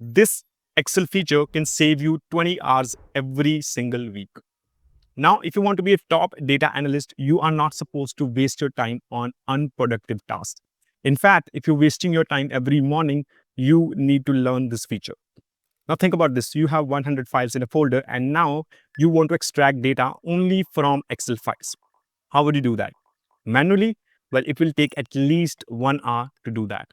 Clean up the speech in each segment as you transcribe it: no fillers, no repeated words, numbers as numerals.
This Excel feature can save you 20 hours every single week. Now, if you want to be a top data analyst, you are not supposed to waste your time on unproductive tasks. In fact, if you're wasting your time every morning, you need to learn this feature. Now think about this. You have 100 files in a folder and now you want to extract data only from Excel files. How would you do that? Manually? Well, it will take at least 1 hour to do that.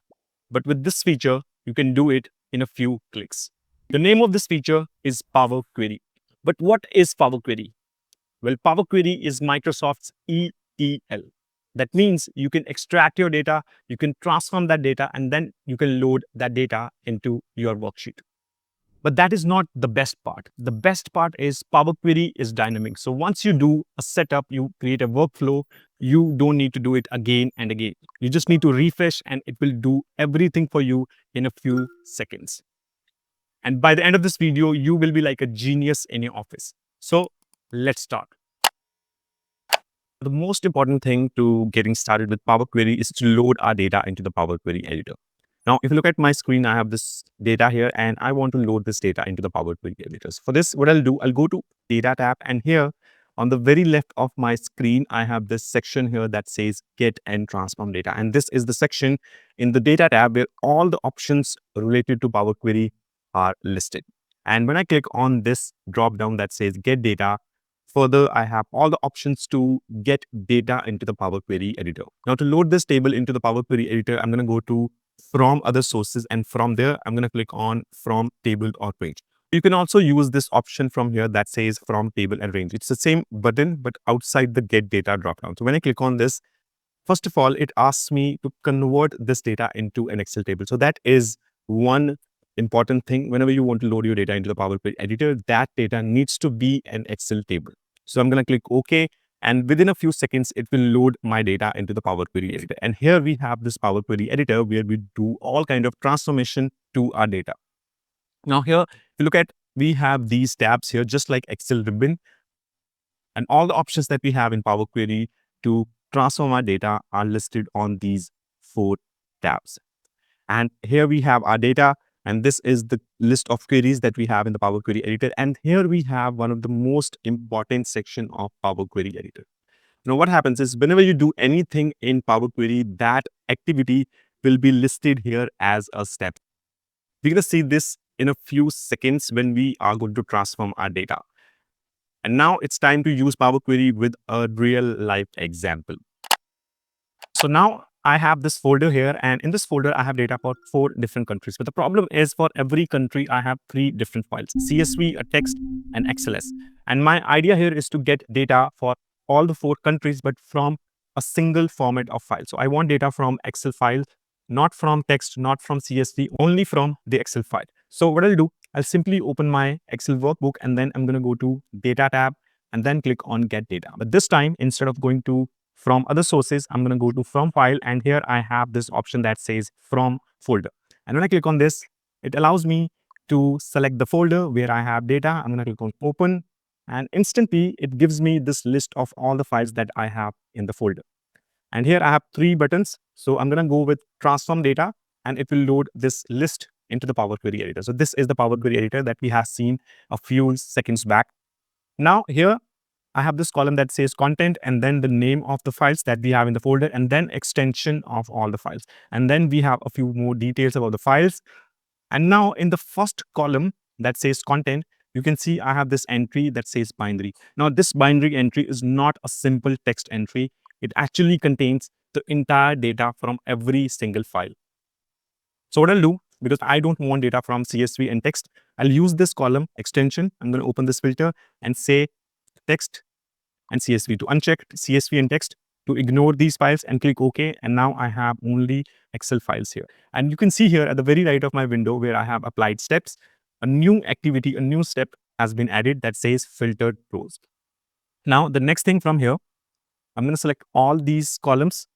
But with this feature, you can do it in a few clicks. The name of this feature is Power Query. But what is Power Query? Well, Power Query is Microsoft's ETL. That means you can extract your data, you can transform that data, and then you can load that data into your worksheet. But that is not the best part. The best part is Power Query is dynamic. So once you do a setup, you create a workflow, you don't need to do it again and again. You just need to refresh and it will do everything for you in a few seconds. And by the end of this video, you will be like a genius in your office. So let's start. The most important thing to getting started with Power Query is to load our data into the Power Query editor. Now, if you look at my screen, I have this data here and I want to load this data into the Power Query editor. So for this, what I'll do, I'll go to Data tab, and here on the very left of my screen, I have this section here that says Get and Transform Data. And this is the section in the Data tab where all the options related to Power Query are listed. And when I click on this drop down that says Get Data, further, I have all the options to get data into the Power Query editor. Now, to load this table into the Power Query editor, I'm going to go to From Other Sources, and from there, I'm going to click on From Table or Range. You can also use this option from here that says From Table and Range. It's the same button, but outside the Get Data dropdown. So when I click on this, first of all, it asks me to convert this data into an Excel table. So that is one important thing. Whenever you want to load your data into the Power Query editor, that data needs to be an Excel table. So I'm going to click OK. And within a few seconds, it will load my data into the Power Query editor. And here we have this Power Query editor where we do all kind of transformation to our data. Now here, if you look at, we have these tabs here, just like Excel ribbon. And all the options that we have in Power Query to transform our data are listed on these 4 tabs. And here we have our data. And this is the list of queries that we have in the Power Query editor. And here we have one of the most important section of Power Query editor. Now, what happens is whenever you do anything in Power Query, that activity will be listed here as a step. We're going to see this in a few seconds when we are going to transform our data. And now it's time to use Power Query with a real life example. So now I have this folder here, and in this folder, I have data for 4 different countries. But the problem is for every country, I have 3 different files, CSV, a text, and XLS. And my idea here is to get data for all the 4 countries, but from a single format of file. So I want data from Excel files, not from text, not from CSV, only from the Excel file. So what I'll do, I'll simply open my Excel workbook, and then I'm going to go to Data tab, and then click on Get Data. But this time, instead of going to From Other Sources, I'm going to go to From File, and here I have this option that says From Folder. And when I click on this, it allows me to select the folder where I have data. I'm going to click on Open, and instantly it gives me this list of all the files that I have in the folder. And here I have 3 buttons. So I'm going to go with Transform Data, and it will load this list into the Power Query editor. So this is the Power Query editor that we have seen a few seconds back. Now here I have this column that says content, and then the name of the files that we have in the folder, and then extension of all the files. And then we have a few more details about the files. And now in the first column that says content, you can see I have this entry that says binary. Now this binary entry is not a simple text entry. It actually contains the entire data from every single file. So what I'll do, because I don't want data from CSV and text, I'll use this column extension. I'm going to open this filter and say text and CSV to uncheck CSV and text, to ignore these files, and click OK. And now I have only Excel files here. And you can see here at the very right of my window where I have applied steps, a new activity, a new step has been added that says filtered rows. Now the next thing from here, I'm going to select all these columns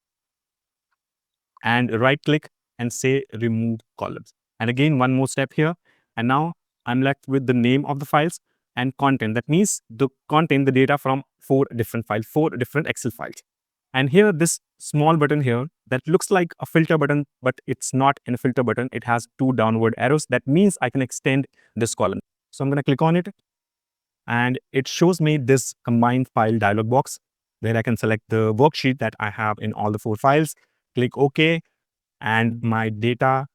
and right click and say remove columns. And again, one more step here. And now I'm left with the name of the files and content. That means the content, the data from 4 different files, 4 different Excel files. And here, this small button here that looks like a filter button, but it's not a filter button. It has two downward arrows. That means I can extend this column. So I'm going to click on it, and it shows me this combined file dialog box where I can select the worksheet that I have in all the 4 files, click OK, and my data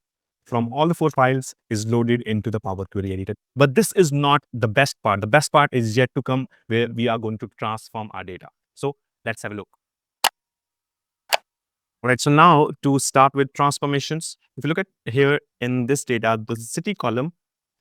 from all the 4 files is loaded into the Power Query editor. But this is not the best part. The best part is yet to come, where we are going to transform our data. So let's have a look. All right, so now to start with transformations, if you look at here in this data, the city column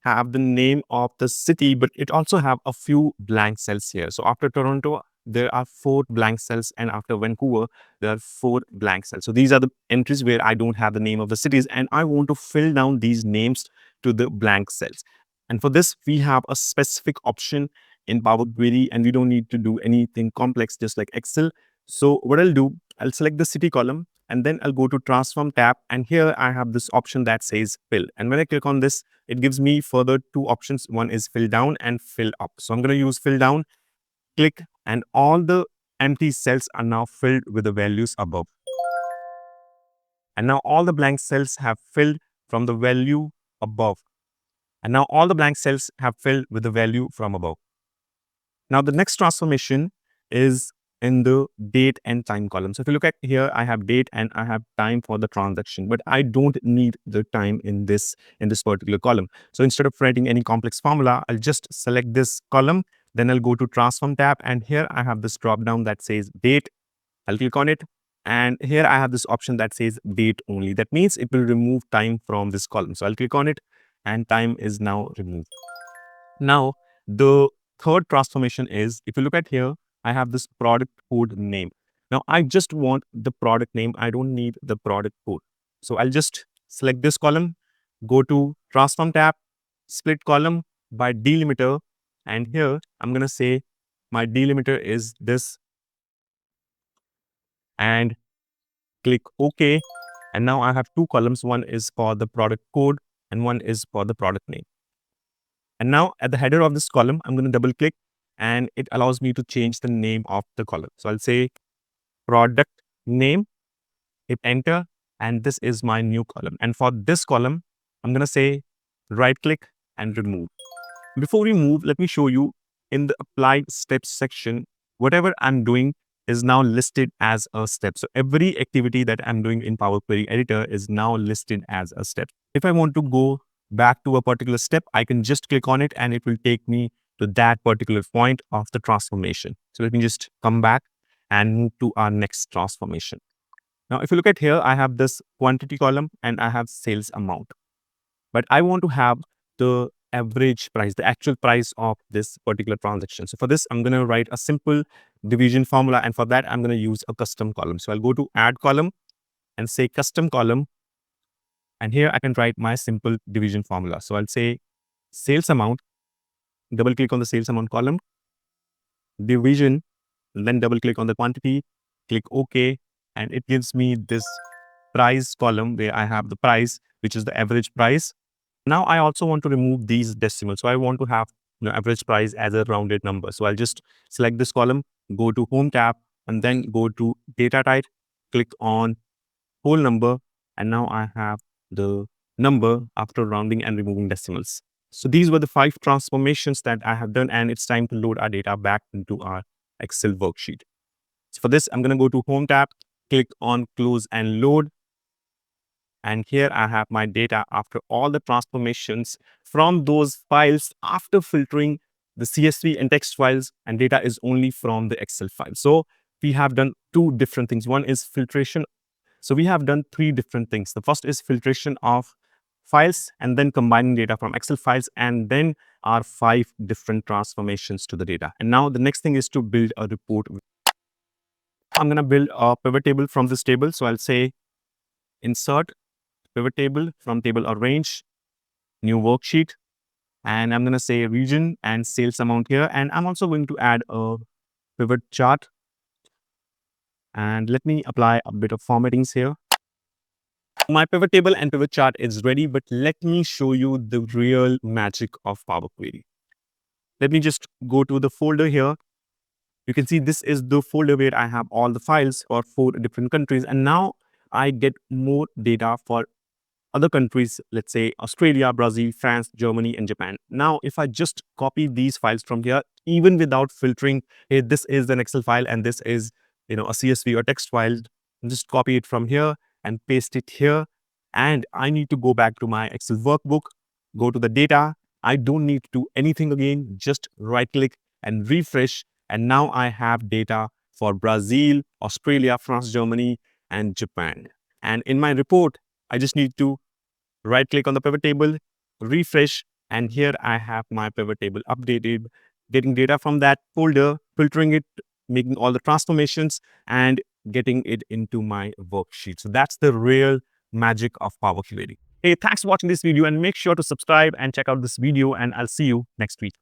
have the name of the city, but it also have a few blank cells here. So after Toronto, there are 4 blank cells, and after Vancouver, there are 4 blank cells. So these are the entries where I don't have the name of the cities, and I want to fill down these names to the blank cells. And for this, we have a specific option in Power Query, and we don't need to do anything complex, just like Excel. So what I'll do, I'll select the city column, and then I'll go to transform tab, and here I have this option that says fill. And when I click on this, it gives me further 2 options. One is fill down and fill up. So I'm going to use fill down, click, and all the empty cells are now filled with the values above. And now all the blank cells have filled from the value above. And now all the blank cells have filled with the value from above. Now the next transformation is in the date and time column. So if you look at here, I have date and I have time for the transaction, but I don't need the time in this particular column. So instead of writing any complex formula, I'll just select this column, then I'll go to transform tab, and here I have this drop down that says date. I'll click on it, and here I have this option that says date only. That means it will remove time from this column. So I'll click on it, and time is now removed. Now the third transformation is, if you look at here, I have this product code name. Now I just want the product name. I don't need the product code. So I'll just select this column, go to transform tab, split column by delimiter. And here I'm going to say my delimiter is this, and click OK. And now I have 2 columns. One is for the product code and one is for the product name. And now at the header of this column, I'm going to double click, and it allows me to change the name of the column. So I'll say product name, hit enter, and this is my new column. And for this column, I'm going to say right click and remove. Before we move, let me show you in the apply steps section, whatever I'm doing is now listed as a step. So every activity that I'm doing in Power Query Editor is now listed as a step. If I want to go back to a particular step, I can just click on it and it will take me to that particular point of the transformation. So let me just come back and move to our next transformation. Now, if you look at here, I have this quantity column and I have sales amount, but I want to have the average price, the actual price of this particular transaction. So for this, I'm going to write a simple division formula, and for that, I'm going to use a custom column. So I'll go to add column and say custom column, and here I can write my simple division formula. So I'll say sales amount, double click on the sales amount column, division, then double click on the quantity, click OK, and it gives me this price column where I have the price, which is the average price. Now I also want to remove these decimals. So I want to have average price as a rounded number. So I'll just select this column, go to home tab, and then go to data type, click on whole number, and now I have the number after rounding and removing decimals. So these were the 5 transformations that I have done, and it's time to load our data back into our Excel worksheet. So for this, I'm going to go to home tab, click on close and load. And here I have my data after all the transformations from those files after filtering the CSV and text files, and data is only from the Excel file. So we have done 2 different things. One is filtration. So we have done 3 different things. The first is filtration of files, and then combining data from Excel files, and then our 5 different transformations to the data. And now the next thing is to build a report. I'm going to build a pivot table from this table. So I'll say insert pivot table from table or range, new worksheet, and I'm going to say region and sales amount here. And I'm also going to add a pivot chart. And let me apply a bit of formattings here. My pivot table and pivot chart is ready, but let me show you the real magic of Power Query. Let me just go to the folder here, You can see this is the folder where I have all the files for 4 different countries. And now I get more data for other countries, let's say Australia, Brazil, France, Germany, and Japan. Now, if I just copy these files from here, even without filtering, hey, this is an Excel file and this is, a CSV or text file, just copy it from here and paste it here. And I need to go back to my Excel workbook, go to the data. I don't need to do anything again, just right click and refresh. And now I have data for Brazil, Australia, France, Germany, and Japan. And in my report, I just need to right click on the pivot table, refresh, and here I have my pivot table updated, getting data from that folder, filtering it, making all the transformations, and getting it into my worksheet. So that's the real magic of Power Query. Hey, thanks for watching this video, and make sure to subscribe and check out this video, and I'll see you next week.